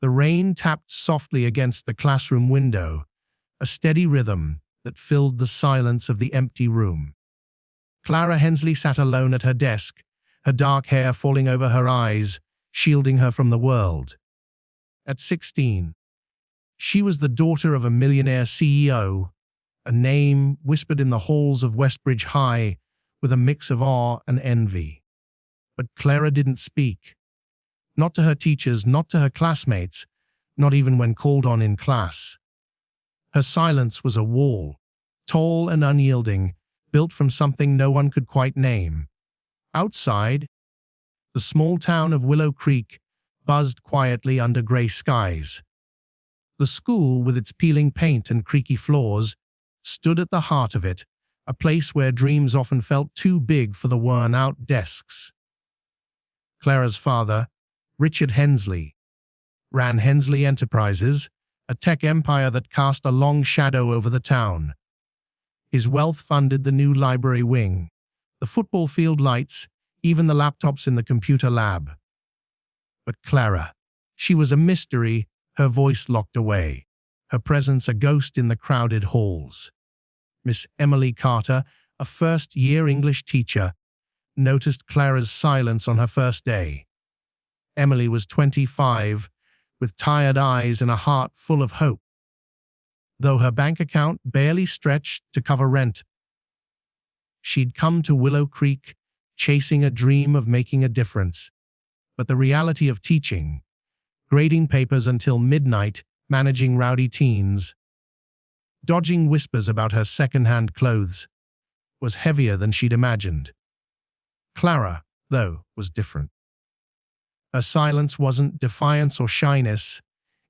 The rain tapped softly against the classroom window, a steady rhythm that filled the silence of the empty room. Clara Hensley sat alone at her desk, her dark hair falling over her eyes, shielding her from the world. At 16, she was the daughter of a millionaire CEO, a name whispered in the halls of Westbridge High with a mix of awe and envy. But Clara didn't speak. Not to her teachers, not to her classmates, not even when called on in class. Her silence was a wall, tall and unyielding, built from something no one could quite name. Outside, the small town of Willow Creek buzzed quietly under grey skies. The school, with its peeling paint and creaky floors, stood at the heart of it, a place where dreams often felt too big for the worn-out desks. Clara's father, Richard Hensley, ran Hensley Enterprises, a tech empire that cast a long shadow over the town. His wealth funded the new library wing, the football field lights, even the laptops in the computer lab. But Clara, she was a mystery, her voice locked away, her presence a ghost in the crowded halls. Miss Emily Carter, a first-year English teacher, noticed Clara's silence on her first day. Emily was 25, with tired eyes and a heart full of hope. Though her bank account barely stretched to cover rent, she'd come to Willow Creek chasing a dream of making a difference. But the reality of teaching, grading papers until midnight, managing rowdy teens, dodging whispers about her second-hand clothes, was heavier than she'd imagined. Clara, though, was different. Her silence wasn't defiance or shyness,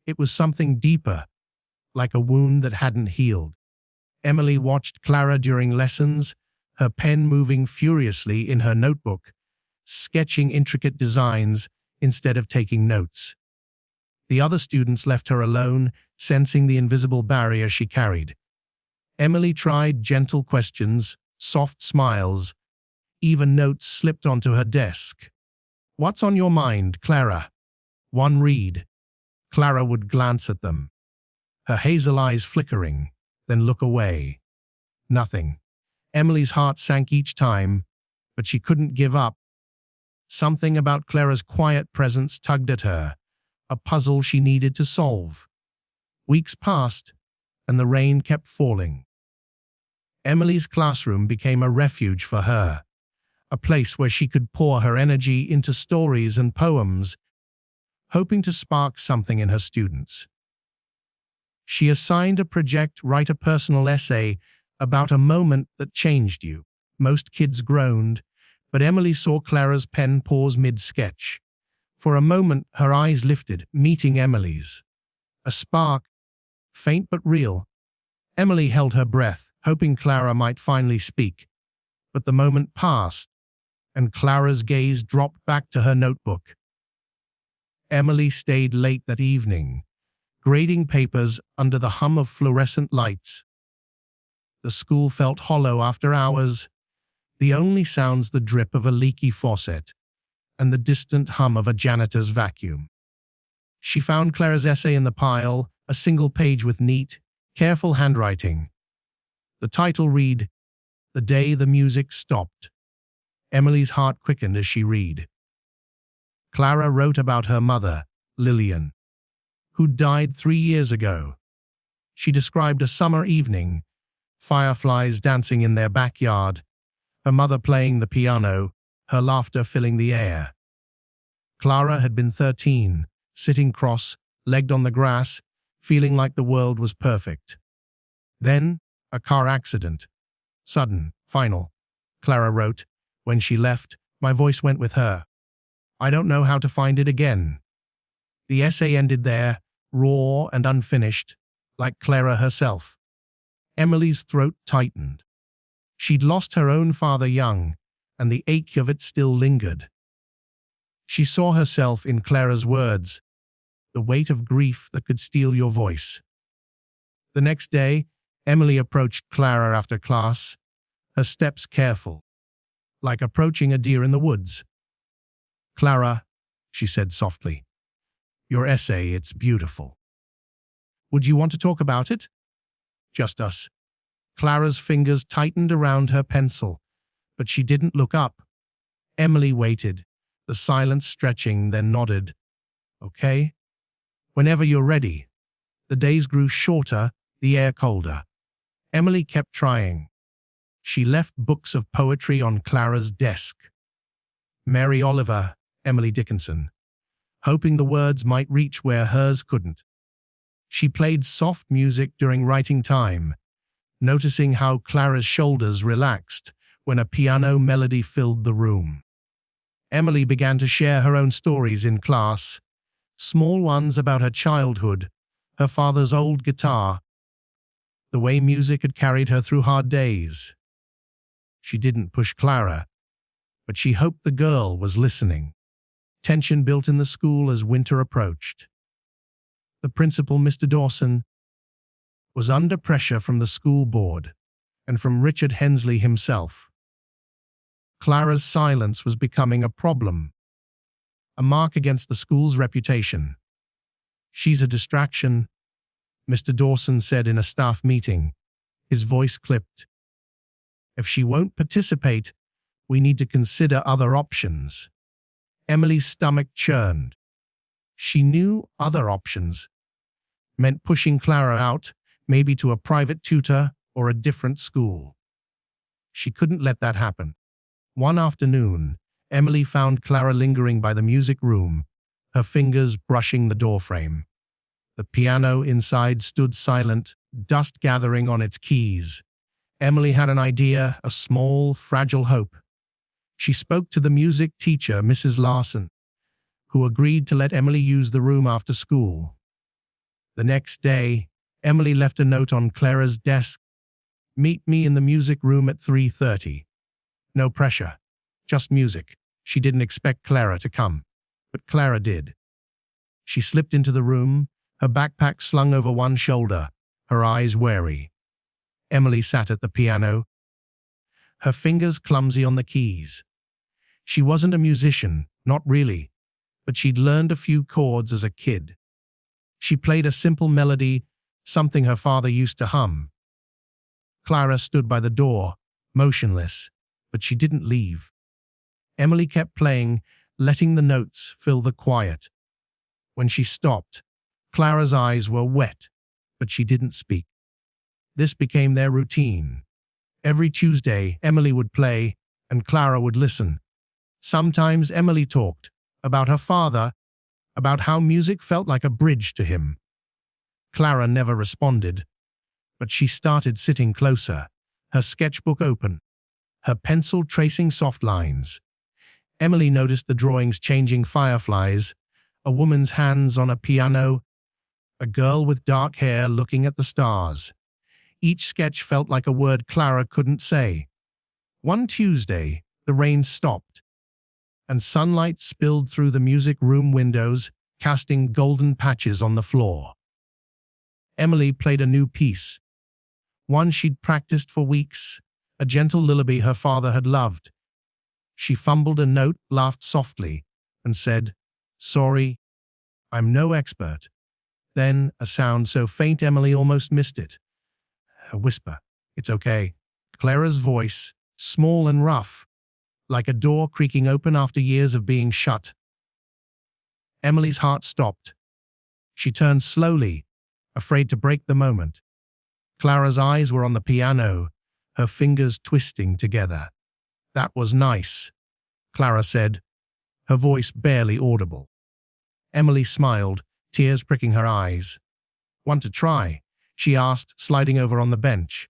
it was something deeper, like a wound that hadn't healed. Emily watched Clara during lessons, her pen moving furiously in her notebook, sketching intricate designs instead of taking notes. The other students left her alone, sensing the invisible barrier she carried. Emily tried gentle questions, soft smiles, even notes slipped onto her desk. "What's on your mind, Clara?" One read. Clara would glance at them, her hazel eyes flickering, then look away. Nothing. Emily's heart sank each time, but she couldn't give up. Something about Clara's quiet presence tugged at her, a puzzle she needed to solve. Weeks passed, and the rain kept falling. Emily's classroom became a refuge for her, a place where she could pour her energy into stories and poems, hoping to spark something in her students. She assigned a project, write a personal essay about a moment that changed you. Most kids groaned, but Emily saw Clara's pen pause mid-sketch. For a moment, her eyes lifted, meeting Emily's. A spark, faint but real. Emily held her breath, hoping Clara might finally speak. But the moment passed, and Clara's gaze dropped back to her notebook. Emily stayed late that evening, grading papers under the hum of fluorescent lights. The school felt hollow after hours, the only sounds the drip of a leaky faucet and the distant hum of a janitor's vacuum. She found Clara's essay in the pile, a single page with neat, careful handwriting. The title read, "The Day the Music Stopped." Emily's heart quickened as she read. Clara wrote about her mother, Lillian, who died 3 years ago. She described a summer evening, fireflies dancing in their backyard, her mother playing the piano, her laughter filling the air. Clara had been 13, sitting cross-legged on the grass, feeling like the world was perfect. Then, a car accident. Sudden, final. Clara wrote, "When she left, my voice went with her. I don't know how to find it again." The essay ended there, raw and unfinished, like Clara herself. Emily's throat tightened. She'd lost her own father young, and the ache of it still lingered. She saw herself in Clara's words, the weight of grief that could steal your voice. The next day, Emily approached Clara after class, her steps careful, like approaching a deer in the woods. "Clara," she said softly, Your essay, it's beautiful. Would you want to talk about it? Just us. Clara's fingers tightened around her pencil, but she didn't look up. Emily waited, the silence stretching, then nodded. Okay. Whenever you're ready. The days grew shorter, the air colder. Emily kept trying. She left books of poetry on Clara's desk. Mary Oliver, Emily Dickinson, hoping the words might reach where hers couldn't. She played soft music during writing time, noticing how Clara's shoulders relaxed when a piano melody filled the room. Emily began to share her own stories in class, small ones about her childhood, her father's old guitar, the way music had carried her through hard days. She didn't push Clara, but she hoped the girl was listening. Tension built in the school as winter approached. The principal, Mr. Dawson, was under pressure from the school board and from Richard Hensley himself. Clara's silence was becoming a problem, a mark against the school's reputation. She's a distraction, Mr. Dawson said in a staff meeting, his voice clipped. If she won't participate, we need to consider other options. Emily's stomach churned. She knew other options meant pushing Clara out, maybe to a private tutor or a different school. She couldn't let that happen. One afternoon, Emily found Clara lingering by the music room, her fingers brushing the doorframe. The piano inside stood silent, dust gathering on its keys. Emily had an idea, a small, fragile hope. She spoke to the music teacher, Mrs. Larson, who agreed to let Emily use the room after school. The next day, Emily left a note on Clara's desk. Meet me in the music room at 3:30. No pressure, just music. She didn't expect Clara to come, but Clara did. She slipped into the room, her backpack slung over one shoulder, her eyes wary. Emily sat at the piano, her fingers clumsy on the keys. She wasn't a musician, not really, but she'd learned a few chords as a kid. She played a simple melody, something her father used to hum. Clara stood by the door, motionless, but she didn't leave. Emily kept playing, letting the notes fill the quiet. When she stopped, Clara's eyes were wet, but she didn't speak. This became their routine. Every Tuesday, Emily would play, and Clara would listen. Sometimes Emily talked about her father, about how music felt like a bridge to him. Clara never responded, but she started sitting closer, her sketchbook open, her pencil tracing soft lines. Emily noticed the drawings changing fireflies, a woman's hands on a piano, a girl with dark hair looking at the stars. Each sketch felt like a word Clara couldn't say. One Tuesday, the rain stopped, and sunlight spilled through the music room windows, casting golden patches on the floor. Emily played a new piece, one she'd practiced for weeks, a gentle lullaby her father had loved. She fumbled a note, laughed softly, and said, "Sorry, I'm no expert." Then, a sound so faint Emily almost missed it. A whisper, "It's okay." Clara's voice, small and rough, like a door creaking open after years of being shut. Emily's heart stopped. She turned slowly, afraid to break the moment. Clara's eyes were on the piano, her fingers twisting together. "That was nice," Clara said, her voice barely audible. Emily smiled, tears pricking her eyes. "Want to try?" she asked, sliding over on the bench.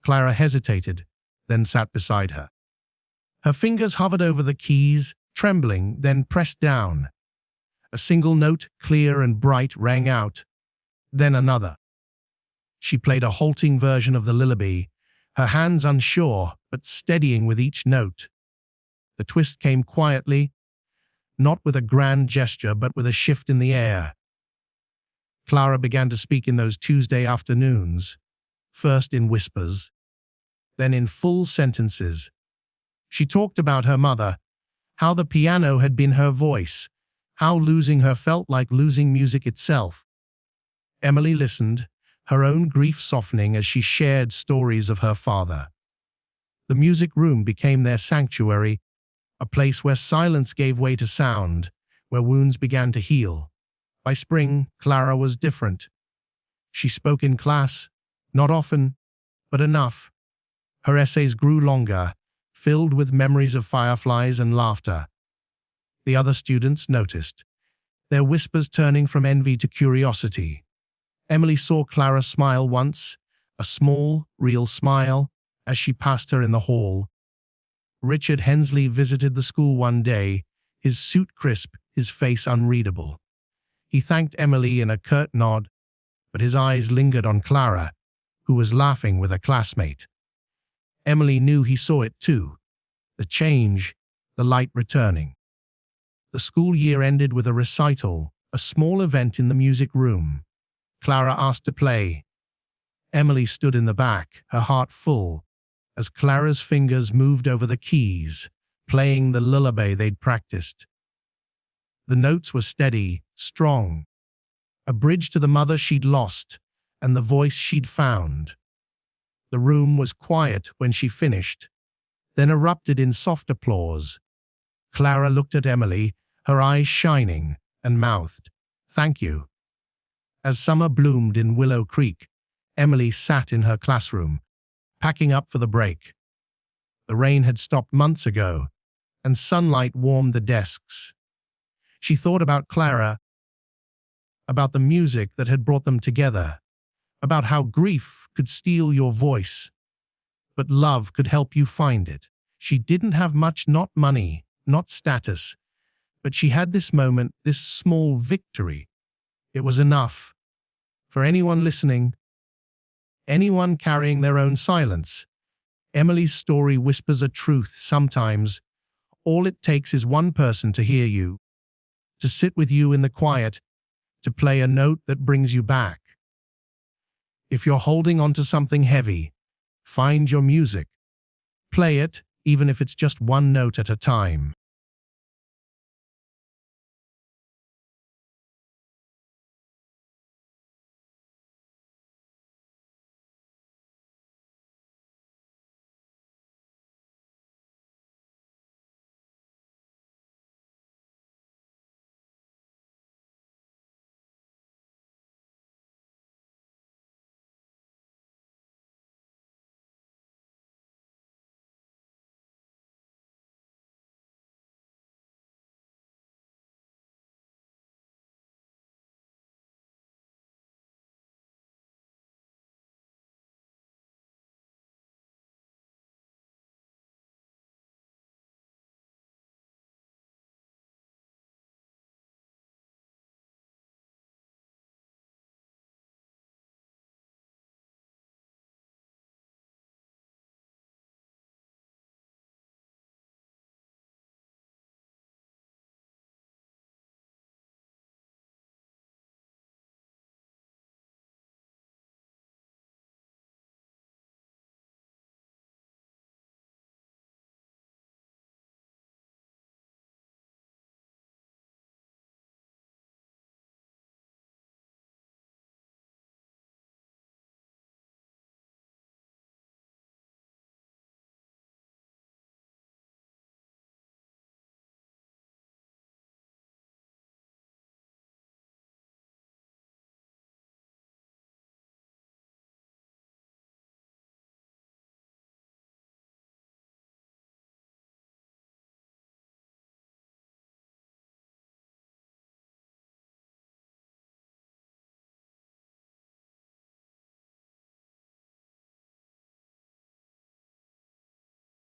Clara hesitated, then sat beside her. Her fingers hovered over the keys, trembling, then pressed down. A single note, clear and bright, rang out. Then another. She played a halting version of the lullaby, her hands unsure, but steadying with each note. The twist came quietly, not with a grand gesture, but with a shift in the air. Clara began to speak in those Tuesday afternoons, first in whispers, then in full sentences. She talked about her mother, how the piano had been her voice, how losing her felt like losing music itself. Emily listened, her own grief softening as she shared stories of her father. The music room became their sanctuary, a place where silence gave way to sound, where wounds began to heal. By spring, Clara was different. She spoke in class, not often, but enough. Her essays grew longer, filled with memories of fireflies and laughter. The other students noticed, their whispers turning from envy to curiosity. Emily saw Clara smile once, a small, real smile, as she passed her in the hall. Richard Hensley visited the school one day, his suit crisp, his face unreadable. He thanked Emily in a curt nod, but his eyes lingered on Clara, who was laughing with a classmate. Emily knew he saw it too. The change, the light returning. The school year ended with a recital, a small event in the music room. Clara asked to play. Emily stood in the back, her heart full, as Clara's fingers moved over the keys, playing the lullaby they'd practiced. The notes were steady, strong, a bridge to the mother she'd lost and the voice she'd found. The room was quiet when she finished, then erupted in soft applause. Clara looked at Emily, her eyes shining, and mouthed, "Thank you." As summer bloomed in Willow Creek, Emily sat in her classroom, packing up for the break. The rain had stopped months ago, and sunlight warmed the desks. She thought about Clara, about the music that had brought them together, about how grief could steal your voice, but love could help you find it. She didn't have much, not money, not status, but she had this moment, this small victory. It was enough. For anyone listening, anyone carrying their own silence, Emily's story whispers a truth sometimes. All it takes is one person to hear you, to sit with you in the quiet, to play a note that brings you back. If you're holding on to something heavy, find your music. Play it, even if it's just one note at a time.